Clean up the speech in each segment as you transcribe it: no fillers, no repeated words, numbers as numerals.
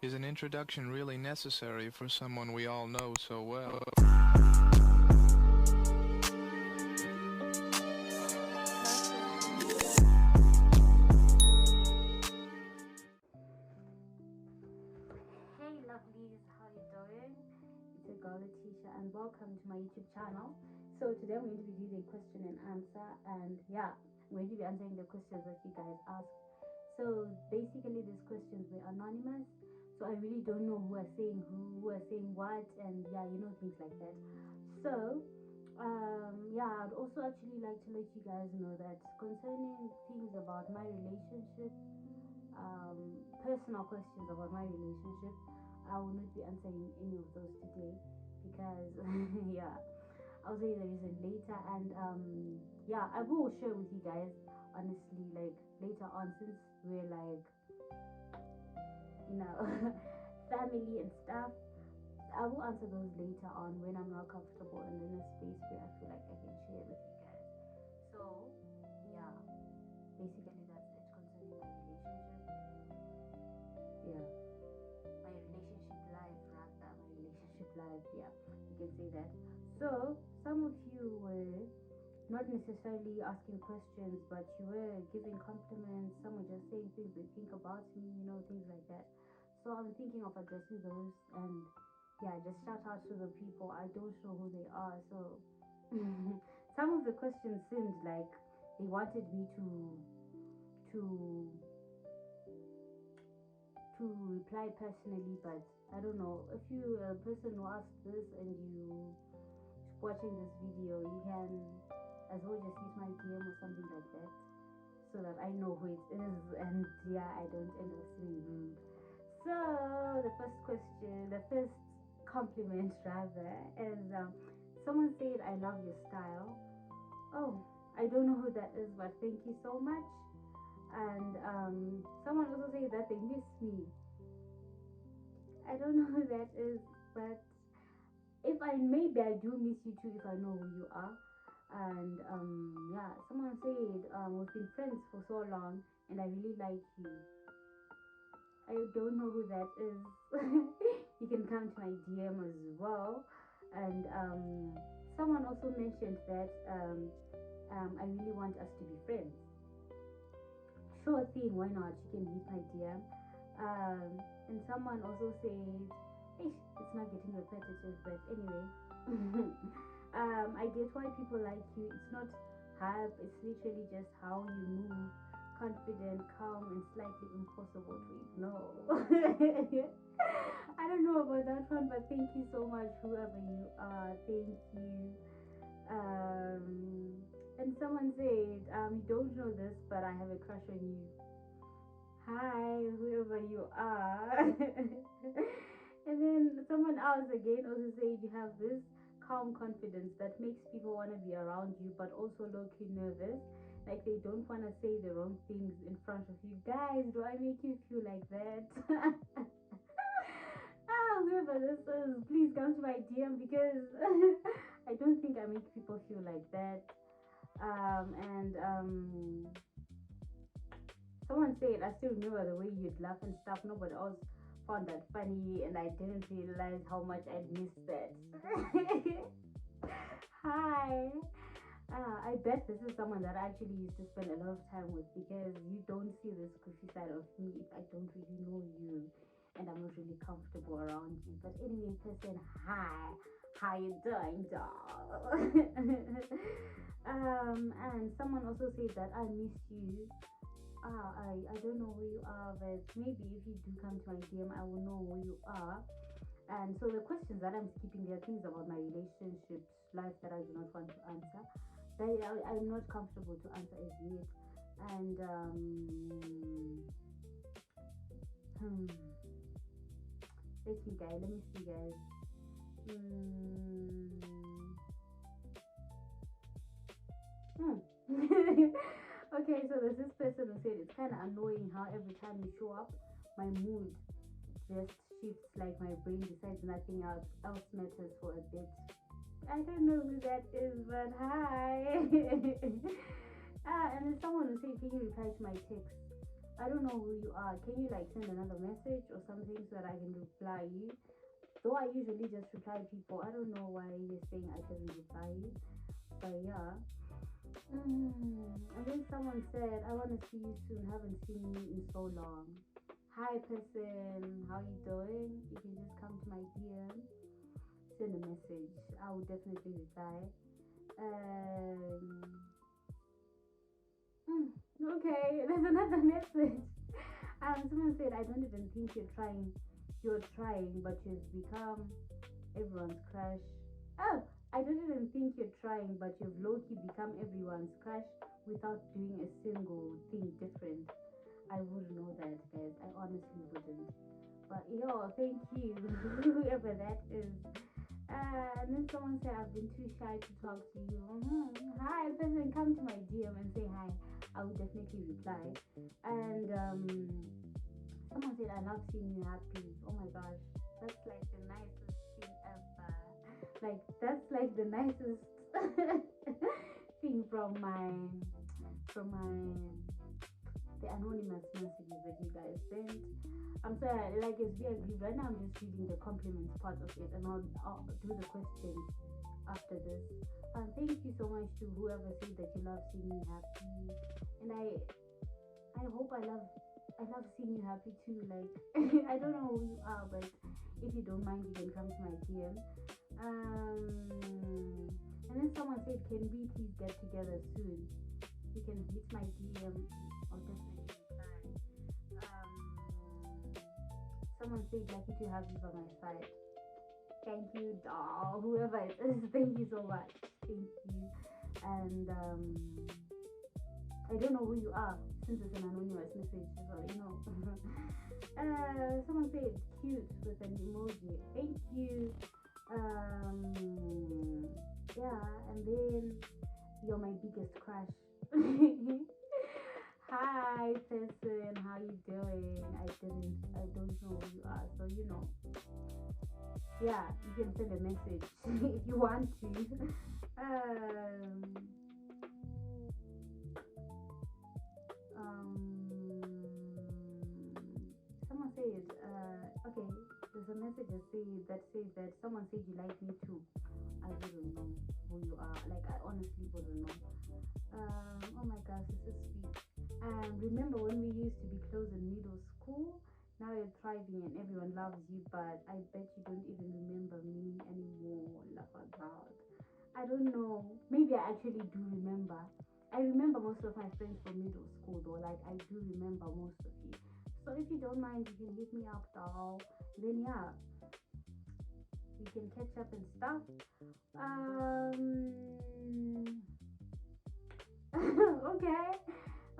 Is an introduction really necessary for someone we all know so well? Hey lovelies, how you doing? It's your girl Letitia and welcome to my YouTube channel. So today I'm going to be doing a question and answer, and yeah, I'm going to be answering the questions that you guys asked. So basically these questions were anonymous, so I really don't know who are saying who are saying what, and yeah, things like that. So yeah, I'd also actually like to let you guys know that concerning things about my relationship, personal questions about my relationship, I will not be answering any of those today because yeah, I'll say the reason later. And yeah, I will share with you guys honestly, like later on, since we're like family and stuff. I will answer those later on when I'm not comfortable and in a space where I feel like I can share with you guys. So yeah, basically that's it concerning my relationship. Yeah, my relationship life, rather, my relationship life. Yeah, you can say that. So some of you were not necessarily asking questions, but you were giving compliments. Some were just saying things they think about me, things like that. So I'm thinking of addressing those, and yeah, just shout out to the people. I don't know who they are, so some of the questions seemed like they wanted me to reply personally, but I don't know. If you a person who asked this and you watching this video, you can as well just use my DM or something like that, so that I know who it is, and yeah, I don't end up feeling rude. So the first compliment rather, is someone said, "I love your style." Oh, I don't know who that is, but thank you so much. And someone also said that they miss me. I don't know who that is, but if I maybe I do miss you too if I know who you are. And yeah, someone said we've been friends for so long and I really like you. I don't know who that is. You can come to my DM as well. And someone also mentioned that I really want us to be friends. Sure thing, why not? You can hit my DM. And someone also said, hey, it's not getting repetitive, but anyway. I get why people like you. It's not hype, it's literally just how you move. Confident, calm, and slightly impossible to ignore. I don't know about that one, but thank you so much, whoever you are. Thank you. And someone said, you don't know this, but I have a crush on you. Hi, whoever you are. And then someone else again also said you have this calm confidence that makes people want to be around you, but also low-key nervous, like they don't want to say the wrong things in front of you. Guys, do I make you feel like that? Whoever this is, please come to my DM, because I don't think I make people feel like that. And someone said, I still remember the way you'd laugh and stuff. Nobody else found that funny, and I didn't realize how much I'd missed that. Hi. I bet this is someone that I actually used to spend a lot of time with, because you don't see this goofy side of me if I don't really know you and I'm not really comfortable around you. But anyway, person, hi. How you doing, doll? And someone also said that I miss you. I don't know who you are, but maybe if you do come to my DM, I will know who you are. And so the questions that I'm skipping, there are things about my relationships, life that I do not want to answer, that I'm not comfortable to answer as yet. And let me see, guys. Okay, so there's this person who said it's kind of annoying how every time you show up, my mood just shifts, like my brain decides nothing else matters for a bit. I don't know who that is, but hi. And then someone will say, can you reply to my text? I don't know who you are. Can you like send another message or something so that I can reply you? Though I usually just reply people. I don't know why you're saying I shouldn't reply you. But yeah. And then someone said, I want to see you soon. Haven't seen you in so long. Hi person, how you doing? You can just come to my DM, send a message. I will definitely reply. Okay, there's another message. Someone said, I don't even think you're trying. You're trying, but you've become everyone's crush. Oh, I don't even think you're trying, but you've low-key become everyone's crush without doing a single thing different. I wouldn't know that, guys. I honestly wouldn't. But yo, thank you, whoever that is. And then someone said, I've been too shy to talk to you. Hi, person, come to my DM and say hi. I will definitely reply. And someone said, I love seeing you happy. Oh my gosh, that's like the nicest thing ever. Like, that's like the nicest thing from the anonymous messages that you guys sent. I'm sorry, like it's very agreed. Right now I'm just reading the compliments part of it, and I'll do the questions after this. Thank you so much to whoever said that you love seeing me happy, and I hope I love seeing you happy too. Like I don't know who you are, but if you don't mind, you can come to my DM. And then someone said, can we please get together soon? You can hit my DM. I'll definitely reply. Someone said, lucky to have you by my side. Thank you, doll. Whoever it is, thank you so much. Thank you. And I don't know who you are since it's an anonymous message, so you know. Someone said cute with an emoji. Thank you. Yeah, and then you're my biggest crush. Hi person, how you doing? I don't know who you are, so you know. Yeah, you can send a message if you want to. Someone said, okay, there's a message that says that someone said you like me too. I wouldn't know who you are. Like, I honestly wouldn't know. Oh my gosh, this is sweet. Remember when we used to be close in middle school? Now you're thriving and everyone loves you, but I bet you don't even remember me anymore. Laugh out loud. I don't know. Maybe I actually do remember. I remember most of my friends from middle school though. Like, I do remember most of you. So if you don't mind, you can hit me up, doll. Then yeah, we can catch up and stuff.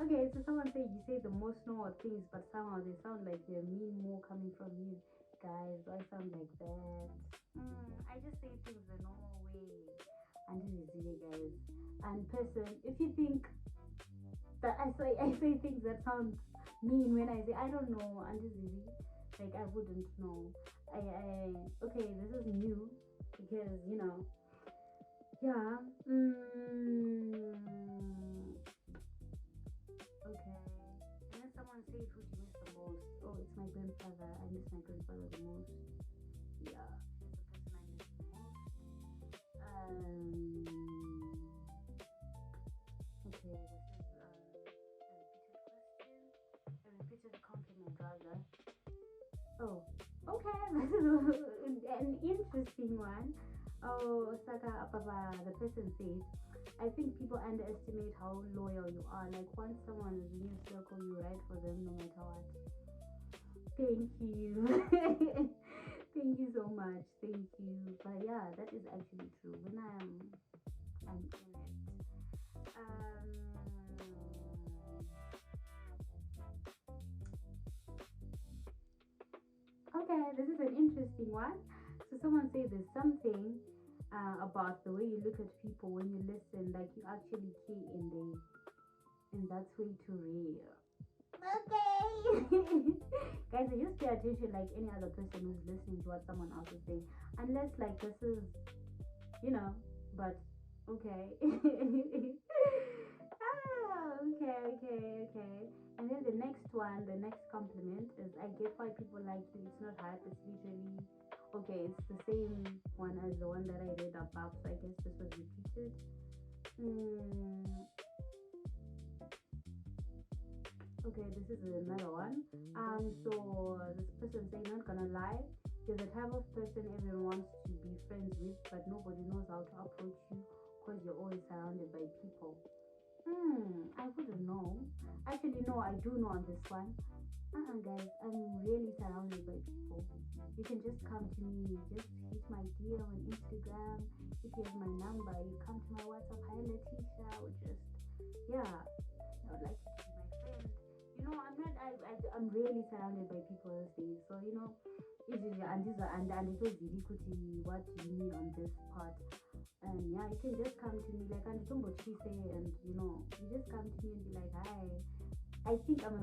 Okay, so someone said you say the most normal things, but somehow they sound like they mean more coming from you. Guys, do I sound like that? I just say things the normal way. And this is it, guys. And person, if you think that I say things that sound mean when I say, I don't know, and this is it, like I wouldn't know. Okay, this is new because you know, yeah. Okay. And then someone said, who do you miss the most? Oh, it's my grandfather. I miss my grandfather the most. Yeah, he's the person I miss the most. Okay, this is a repeated compliment rather. Oh, okay, this is an interesting one. Oh, Saka Apapa, the person says, I think people underestimate how loyal you are. Like, once someone is in your circle, you ride for them no matter what. Thank you. Thank you so much. Thank you. But yeah, that is actually true. When I'm in it. Okay, this is an interesting one. So someone said there's something about the way you look at people when you listen, like you actually key and that's way too rare. Okay. Guys, I just pay attention like any other person who's listening to what someone else is saying. Unless like this is, you know, but okay. Okay. And then the next one, the next compliment is I get why people like you. It's not hype, it's literally okay, it's the same one as the one that I read above, so I guess this was repeated. Mm, okay, this is another one. So this person saying, not gonna lie, you're the type of person everyone wants to be friends with, but nobody knows how to approach you because you're always surrounded by people. I wouldn't know. Actually, no, I do know on this one. Guys, I'm really surrounded by people. You can just come to me, just hit my DM on Instagram. If you have my number, you come to my WhatsApp. Hi, Letitia, or just, yeah, I would like you to be my friend. I'm really surrounded by people these days. So, and it was really good what you need on this part. And yeah, you can just come to me like and you just come to me and be like, hi. I think I'm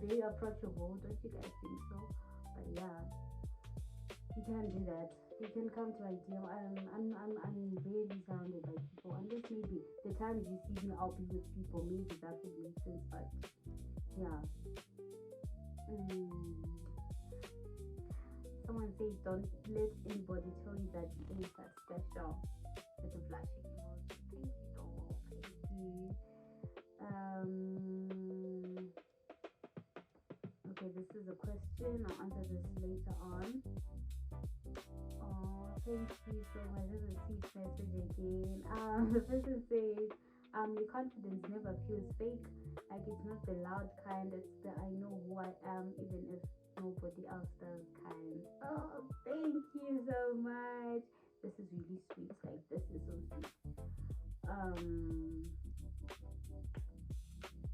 very approachable. Don't you guys think so? But yeah, you can do that. You can come to my DM. I'm really surrounded by people. Unless maybe the times you see me, I'll be with people. Maybe that would make sense. But yeah. Someone says don't let anybody tell you that you ain't that special. With a flashing emoji. Thank you, doll. Thank you. Okay, this is a question. I'll answer this later on. Oh, thank you so much. This is a sweet message again. The person says, your confidence never feels fake. Like it's not the loud kind, it's the I know who I am, even if nobody else does kind. Oh, thank you so much. This is really sweet. Like this is so sweet.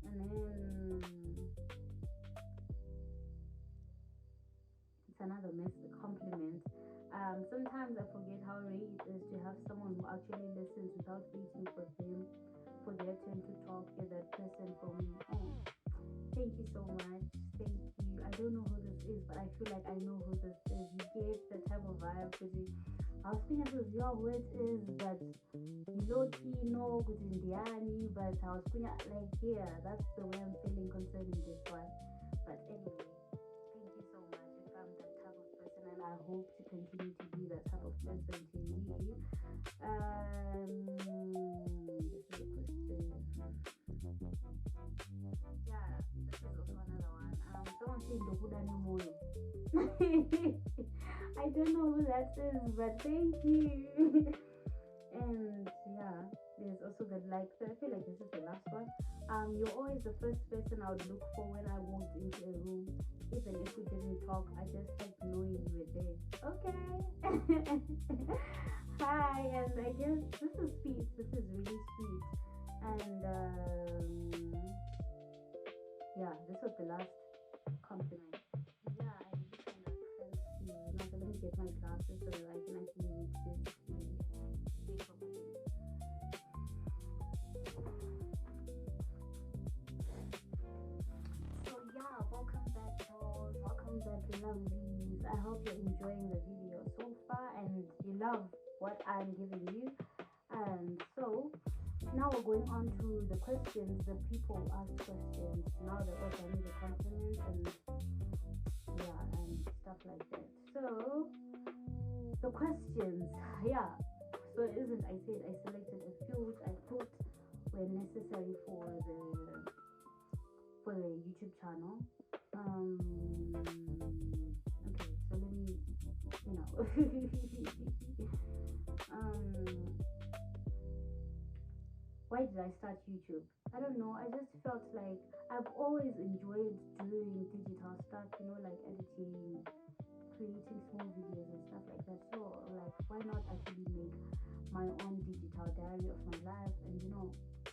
And then it's another compliment. Sometimes I forget how rare it is to have someone who actually listens without waiting for their turn to talk. You're that person for me. Oh, thank you so much. Thank you. I don't know who this is, but I feel like I know who this is. You gave the type of vibe because I was thinking it was your word is, but you low key know good Indiani, but I was thinking like yeah, that's the way I'm feeling concerning this one. But anyway, thank you so much. If I'm that type of person, and I hope to continue to be that type of person to you. This is a question. Yeah, this is also another one. Someone said Dokudani Moyo. I don't know who that is, but thank you. And yeah, there's also I feel like this is the last one. You're always the first person I would look for when I walked into a room. Even if we didn't talk, I just like knowing you were there. Okay. Hi, and I guess this is sweet. This is really sweet. And yeah, this was the last compliment. Yeah, I really kind of sense you. Now, so let me get my glasses so that I can actually read this clearly. So yeah, welcome back, dolls. Welcome back, lovelies. I hope you're enjoying the video so far and you love what I'm giving you. And so now we're going on to the questions. The people ask questions. Now that we're done with the compliments and stuff like that. So the questions, yeah. So it isn't. I selected a few which I thought were necessary for the YouTube channel. Okay, so let me, why did I start YouTube? I don't know. I just felt like I've always enjoyed doing digital stuff, like editing, creating small videos and stuff like that. So, like, why not actually make my own digital diary of my life and,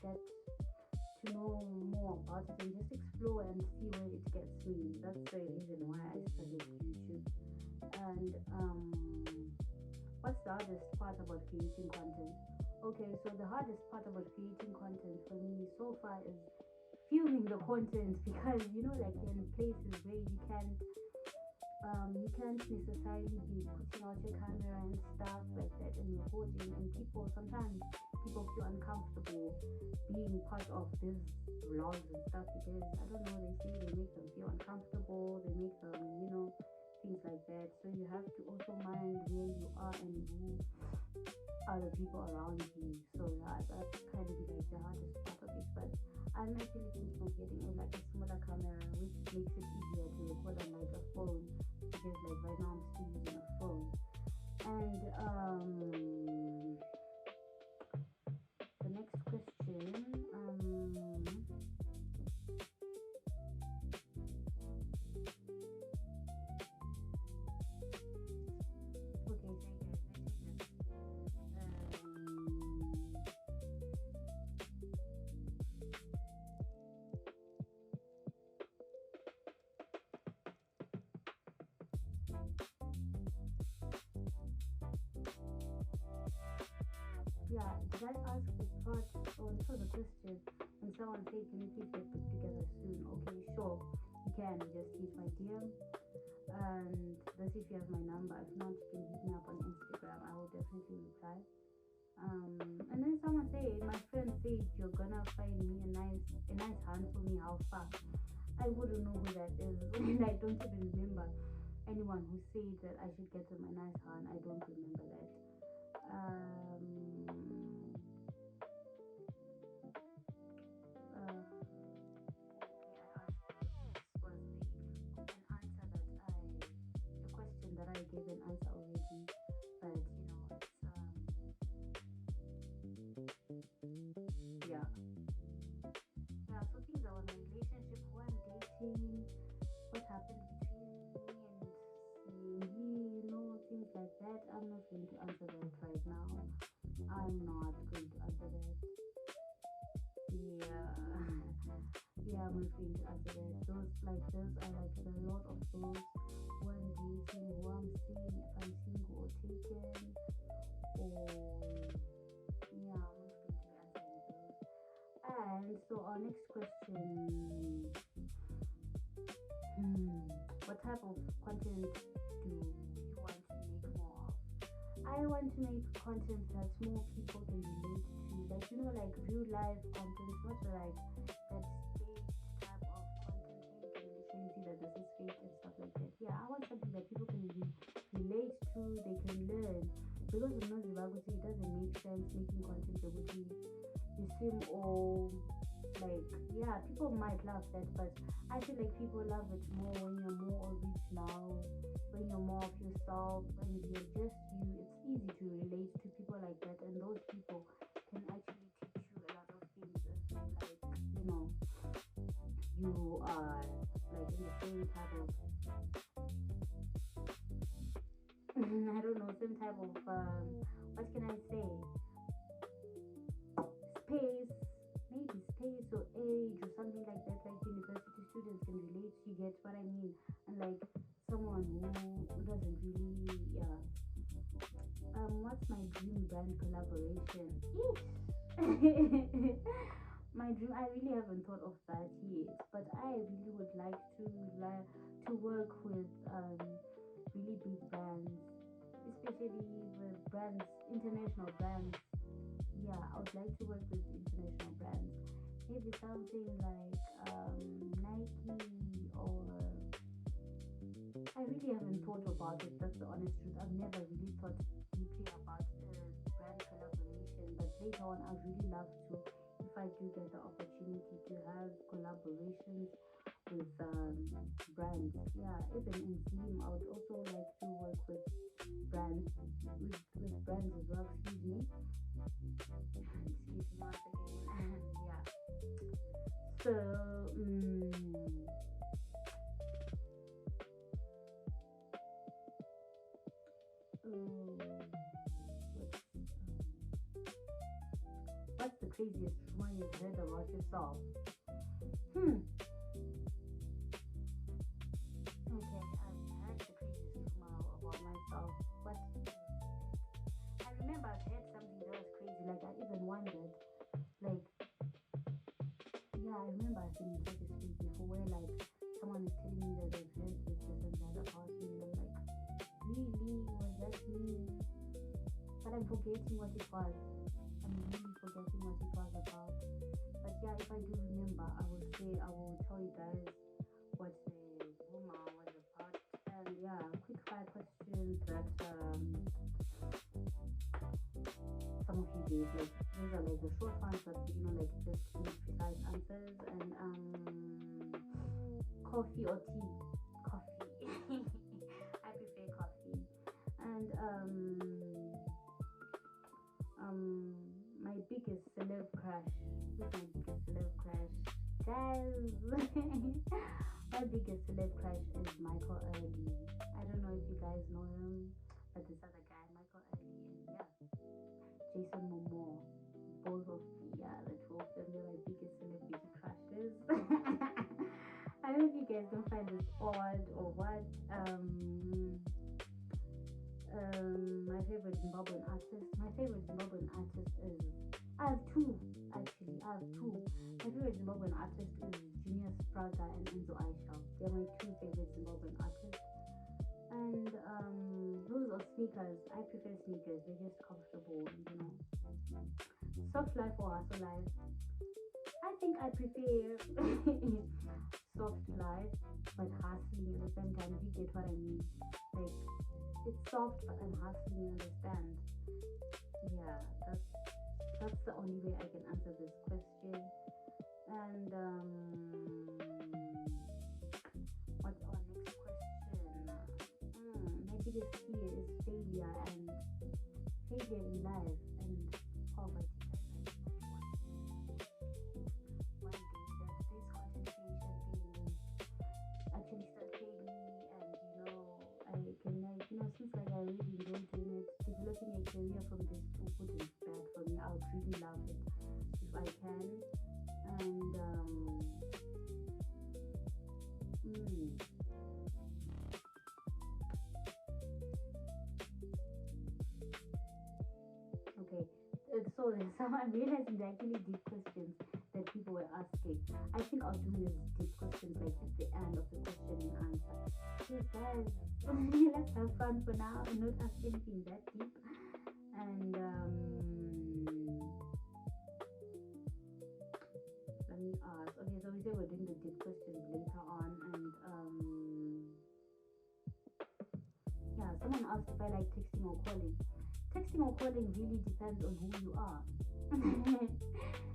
get to know more about it and just explore and see where it gets me. That's the reason why I started YouTube. And what's the hardest part about creating content? Okay, so the hardest part about creating content for me so far is filming the content because like in places where you can't You can't necessarily be putting out your camera and stuff like that and recording, and sometimes people feel uncomfortable being part of these vlogs and stuff because I don't know, they say they make them feel uncomfortable, they make them, things like that. So you have to also mind where you are and who are the people around you. So yeah, that's kind of like the hardest part of it. But I'm actually thinking of getting a smaller camera, which makes it easier to record on like a phone, because like right now I'm still using a phone. And the next question, okay, so guys, yeah, did I ask the part, or this was a question, and someone said, can you please get put together soon? Okay, sure, you can, just hit my DM, and that's if you have my number. If not, you can hit me up on Instagram, I will definitely reply. And then someone said, my friend said you're gonna find me a nice hand for me. How far? I wouldn't know who that is, and I don't even remember anyone who said that I should get him a nice hand. I don't remember that. I gave an answer already, but it's yeah. So things about my relationship, who I'm dating, what happened between me and things like that. I'm not going to answer that right now. I'm not going to answer that. Yeah. Yeah, I'm not going to answer that. Those are like a lot of those who I'm dating, who I'm seeing, if I'm single or taken, or yeah, I'm not going to be answering those. And so our next question, what type of content do you want to make more of? I want to make content that more people can relate to, like real life content, not like that fake type of content where you can literally see that this is fake and stuff like that. Yeah, I want something that people can relate to, they can learn. Because of Nozivago, it doesn't make sense making content that would be you seem all like, yeah, people might love that, but I feel like people love it more when you're more original, when you're more of yourself, when you're just you. It's easy to relate to people like that, and those people can actually teach you a lot of things if like you are like in the same type of I don't know, same type of what can I say, space, maybe space or age or something like that, like university students can relate. You get what I mean? And like someone who doesn't really, yeah. What's my dream brand collaboration? My dream, I really haven't thought of that yet, but I really would like to work with really big brands, especially with brands, international brands. Yeah, I would like to work with international brands. Maybe something like Nike, or I really haven't thought about it. That's the honest truth. I've never really thought deeply about brand collaboration, but later on, I'd really love to, if I do get the opportunity to have collaborations with brands. Yeah, even in Zoom, I would also like to work with brands, with brands as well. Excuse me once again. Yeah. So, what's the craziest rumor you've heard about yourself? Okay, I've heard the craziest rumor about myself. What? I remember I've heard something that was crazy. Like I even wondered, like, yeah, I remember I've been in such a space before where like someone is telling me that they've heard this and that about me, forgetting what it was. I'm really forgetting what it was about. But yeah, if I do remember, I will tell you guys what the rumor was about. And yeah, quick fire questions that some of you gave. Like these are like the short ones, but like just need precise answers. And coffee or tea? Coffee. I prefer coffee. And my biggest celeb crush. Who's my biggest celeb crush? Guys, my biggest celeb crush is Michael Early. I don't know if you guys know him, but this other guy, Michael Early, and yeah, Jason Momoa. Both of the two of them, they're my biggest celebrity crushes. I don't know if you guys don't find this odd or what. My favorite Zimbabwean artist. My favorite Zimbabwean artist is. I have two, actually. I have two. My favorite Zimbabwean artist is Junior Spraga and Enzo Aisha. They're my two favorite Zimbabwean artists. And those are sneakers. I prefer sneakers. They're just comfortable, Soft life or hustle life? I think I prefer soft life, but hustling at the same time. If you get what I mean, like it's soft, but I'm hustling. Understand? Yeah, that's the only way I can answer this question. And what's our next question? My biggest fear is failure in life and poverty. One day that this content creation thing actually start paying me, and I can since like I really enjoy doing it, developing a career from this wouldn't be bad for me. I would really love it if I can. And okay, so I'm realizing they're actually deep questions that people were asking. I think I'll do these deep questions like at the end of the question and answer. Yes, guys, let's have fun for now and not ask anything that deep. And let me ask. Okay, so we say we're doing the deep questions later on, and yeah, someone asked if I like texting or calling. Texting or calling really depends on who you are.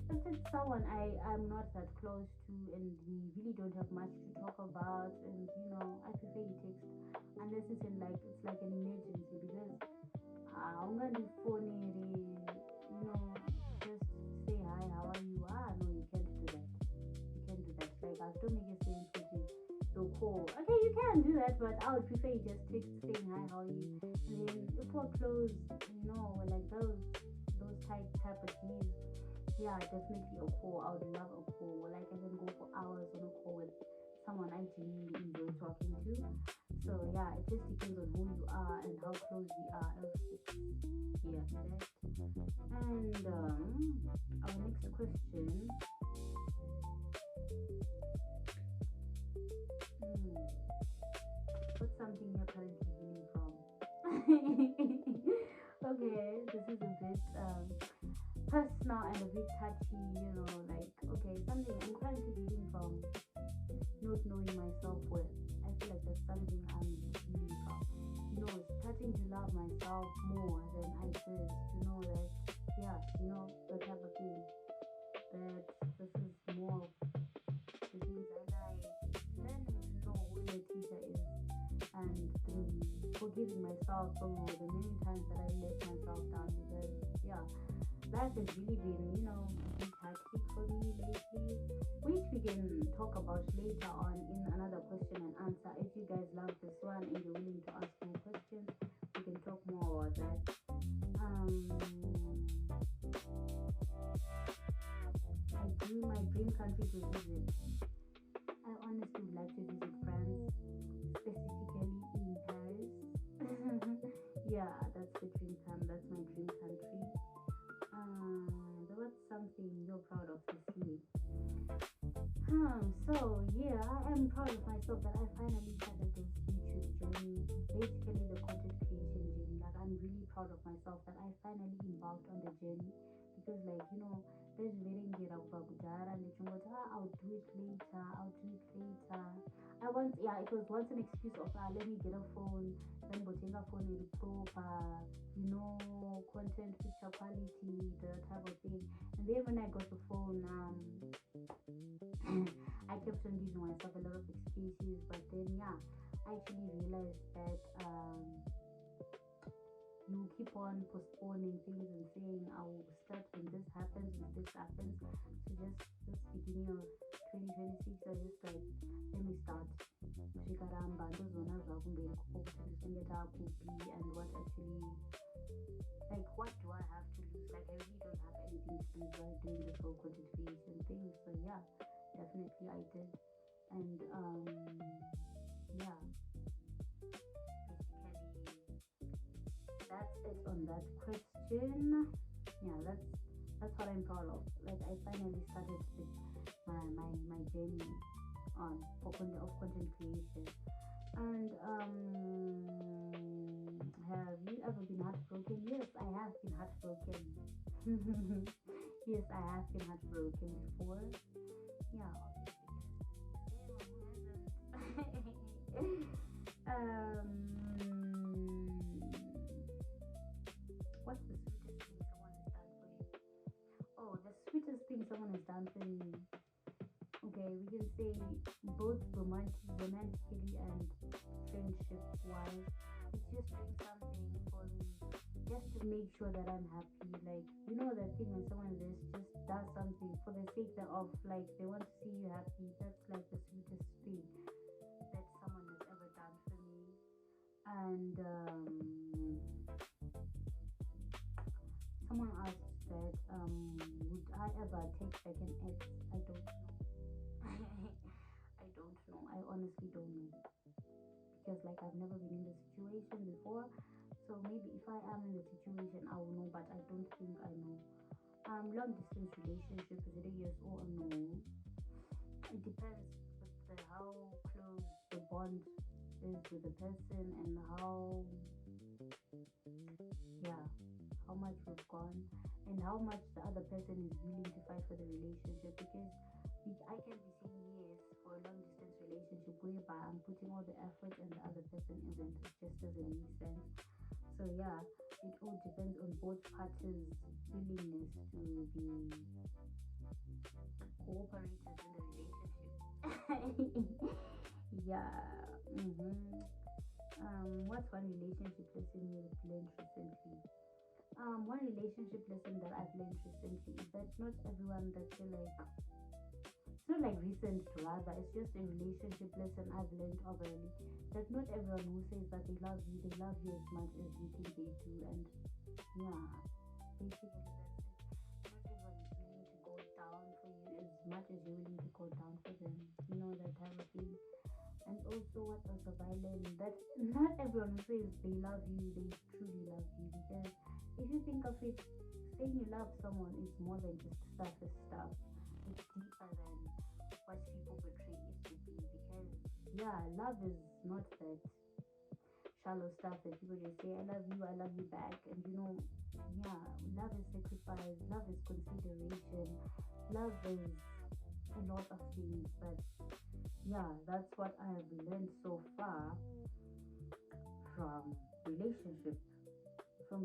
If it's someone I'm not that close to and we really don't have much to talk about, and I prefer you text unless it's like an emergency, because I'm gonna be funny, just say hi, how are you? No, you can't do that. Like I don't make a sense with you. So call. Okay, you can do that, but I would prefer you just text saying hi, how are you? And then if we're close, like those type of things, yeah, definitely a call. I would love a call. Like I can go for hours on a call with someone I genuinely enjoy talking to. So yeah, it just depends on who you are and how close we are. Yeah, that. And our next question. What's something you're currently healing from? Okay, this is a bit personal and a bit touchy, like, okay, something I'm currently healing from not knowing myself well. I feel like that's something I'm healing from. Starting to love myself more than I did, that, yeah, that type of thing. That this is more of the things I like, learning to know who your teacher is, and forgiving myself for the many times that I let myself down, because yeah, life has really been a bit hectic for me lately, which we can talk about later on in another question and answer. If you guys love this one and you're willing to ask more questions, we can talk more about that. My dream country to visit. I honestly would like to visit France, specifically in Paris. Yeah, that's my dream country. What's something you're proud of this year? So yeah, I am proud of myself that I finally started this YouTube journey, basically the content creation journey. Like I'm really proud of myself that I finally out on the journey, because like there's very I'll do it later, I'll do it later. It was once an excuse of let me get a phone, then a phone is proper, content, picture quality, the type of thing. And then when I got the phone, I kept on giving myself a lot of excuses, but then I actually realized that you keep on postponing things and saying I'll start when this happens, when this happens. So just this beginning of 2026, I just like, let me start. Shikaramba, those one as well and what actually, like, what do I have to lose? Like, I really don't have anything to lose by doing this whole content creation thing. So yeah, definitely I did. And basically that's it on that question. Yeah, that's what I'm proud of. Like, I finally started my journey of content creation. And have you ever been heartbroken? Yes, I have been heartbroken. Yes, I have been heartbroken before. Yeah, what's the sweetest thing someone has done for you? Oh, the sweetest thing someone has done for me. Okay, we can say both romantically and friendship wise. It's just doing something for me, just to make sure that I'm happy. Like, that thing when someone just does something for the sake of, like, they want to see you happy. That's like the sweetest thing that someone has ever done for me. And someone asked that would I ever take back an ex? I don't know. I don't know. I honestly don't know, because like I've never been in the situation before. So maybe if I am in the situation, I will know, but I don't think I know. Long distance relationship, is it a yes or a no? It depends with how close the bond is with the person, and how much we've gone, and how much the other person is willing to fight for the relationship. Because I can be saying yes for a long distance relationship whereby I'm putting all the effort and the other person isn't. It just doesn't make sense. So yeah, it all depends on both parties' willingness to be cooperators in the relationship. Yeah. What's one relationship lesson you've learned recently? One relationship lesson that I've learned recently is that not everyone that you like, it's not like recent rather, it's just a relationship lesson I've learned already, that not everyone who says that they love you as much as you think they do. And yeah, basically that's it. Not everyone is willing to go down for you as much as you're willing to go down for them, that type of thing. And also, what else have I learned? That not everyone who says they love you, they truly love you. Because if you think of it, saying you love someone is more than just surface stuff. It's deeper than what people portray it to be. Because love is not that shallow stuff that people just say, I love you back. And love is sacrifice, love is consideration, love is a lot of things. But that's what I have learned so far from relationships. And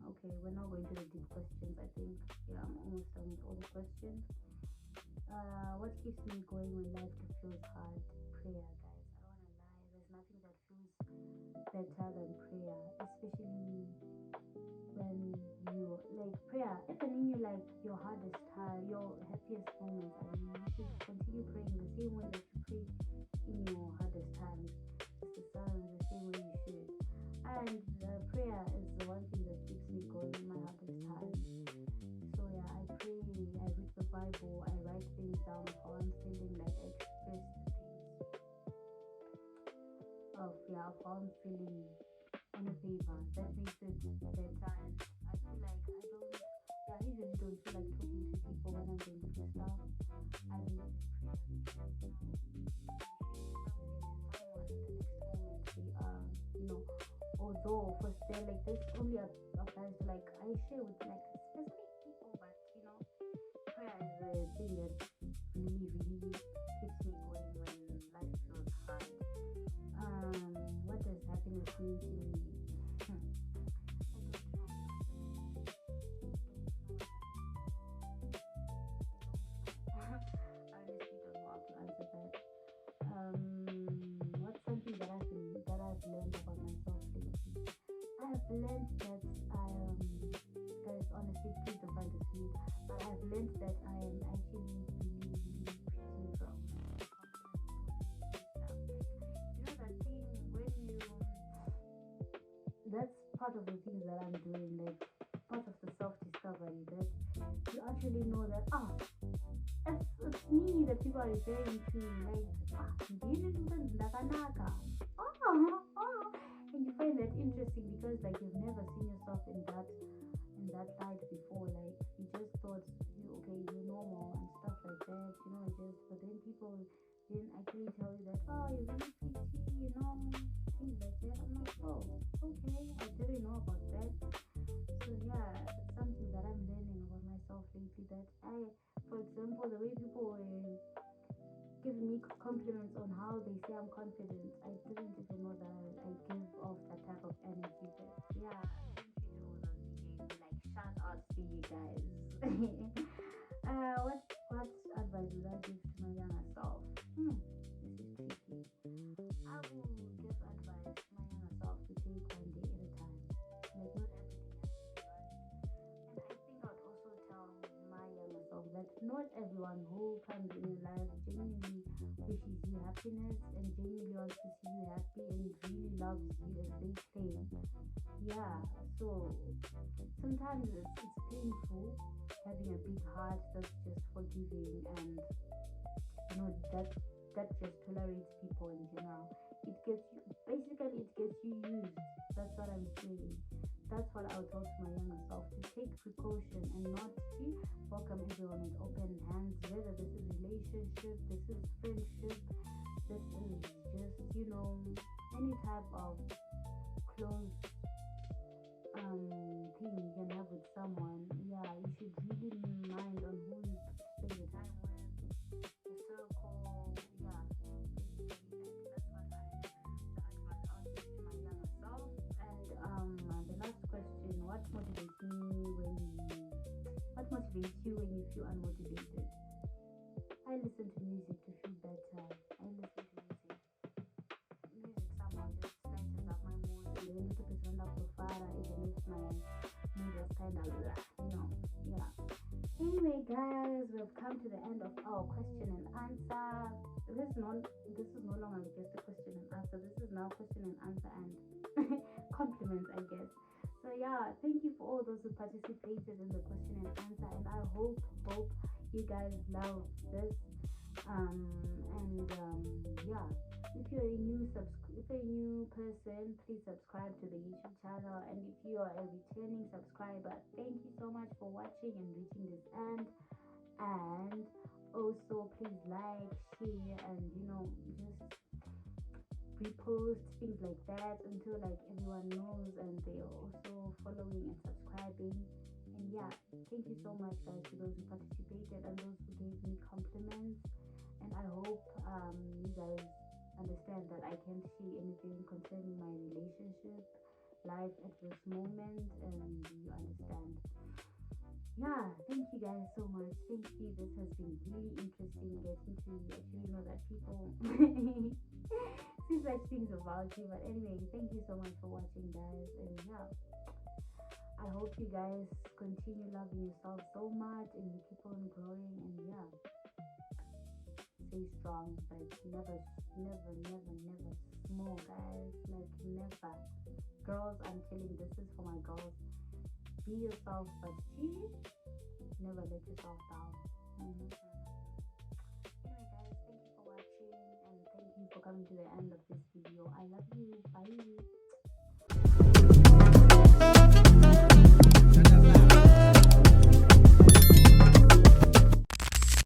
okay, we're now going to the deep questions. I think I'm almost done with all the questions. What keeps me going when life feels hard? Prayer, guys. I don't want to lie. There's nothing that feels better than prayer, especially when you like prayer. Even in your hardest time, your happiest moments, I mean, you should continue praying the same way that you pray in your hardest times. It's the same way you should. And prayer is the one thing that keeps me going in my hardest times. So I pray, I read the Bible, I write things down of how I'm feeling, like I express things of how I'm feeling on the paper. That makes it better. And I feel like I usually don't feel like talking to people when I'm going through stuff. I believe in prayer because although for still like this only applies to like I share with like specific people, but prayer is a thing that really keeps me going when life feels hard. What does happiness mean to me? I honestly don't know how to answer that. What's something that I've learned about myself lately? I've learned that guys, honestly, please don't find this weird, but I've learned that I am actually really pretty from that thing when you. That's part of the things that I'm doing, like part of the self-discovery that you actually know that it's me that people are referring to, like and you find that interesting because like you've never seen yourself in that light before. Like you just thought okay, you're normal and stuff like that, just but then people didn't actually tell you that you're really pretty, things like that. I'm like, okay, I didn't know about that. So yeah, it's something that I'm learning about myself lately, that for example, the way people were giving me compliments on how they say I'm confident, I didn't even know that I give off that type of energy. But yeah, like shout out to you guys. What advice would I give to my younger self? This is tricky. I will give advice to my younger self to take one day at a time. Like not everything has to be right. And I think I'd also tell my younger self that not everyone who comes in your life genuinely wishes you happiness and genuinely wants to see you happy and really loves you as they claim. Yeah, so sometimes it's painful having a big heart that's just forgiving and that just tolerates people in general. It gets you used. That's what I'm saying. That's what I would tell to my younger self, to take precaution and not to welcome everyone with open hands, whether this is relationship, this is friendship, this is just, any type of close thing you can have with someone. Yeah, you should really mind on who you spend your time with, the circle. Yeah, basically that's what the advice I'll give to my younger self. And the last question: what motivates you when you feel unmotivated? I listen to music to feel better. I listen to music. Music somehow just lightens up my mood. And then little bit on the fire, even if my mood was kind of yeah. Anyway, guys, we've come to the end of our question and answer. This is no longer just a question and answer. This is now question and answer and compliments, I guess. So yeah, thank you for all those who participated in the question and answer, and I hope you guys love this. Yeah, if you're a new person, please subscribe to the YouTube channel, and if you are a returning subscriber, thank you so much for watching and reaching this end. And also please like, share, and just repost things like that until like everyone knows and they're also following and subscribing. And yeah, thank you so much, guys, to those who participated and those who gave me compliments. And I hope you guys understand that I can't see anything concerning my relationship life at this moment, and you understand. Yeah, thank you guys so much. Thank you. This has been really interesting getting to actually know that people see such things about you. But anyway, thank you so much for watching, guys. And yeah, I hope you guys continue loving yourself so much and you keep on growing. And yeah, stay strong, but never small, guys. Like never. Girls, I'm telling you, this is for my girls. Be yourself, but never let yourself down. Anyway, guys, thank you for watching and thank you for coming to the end of this video. I love you. Bye.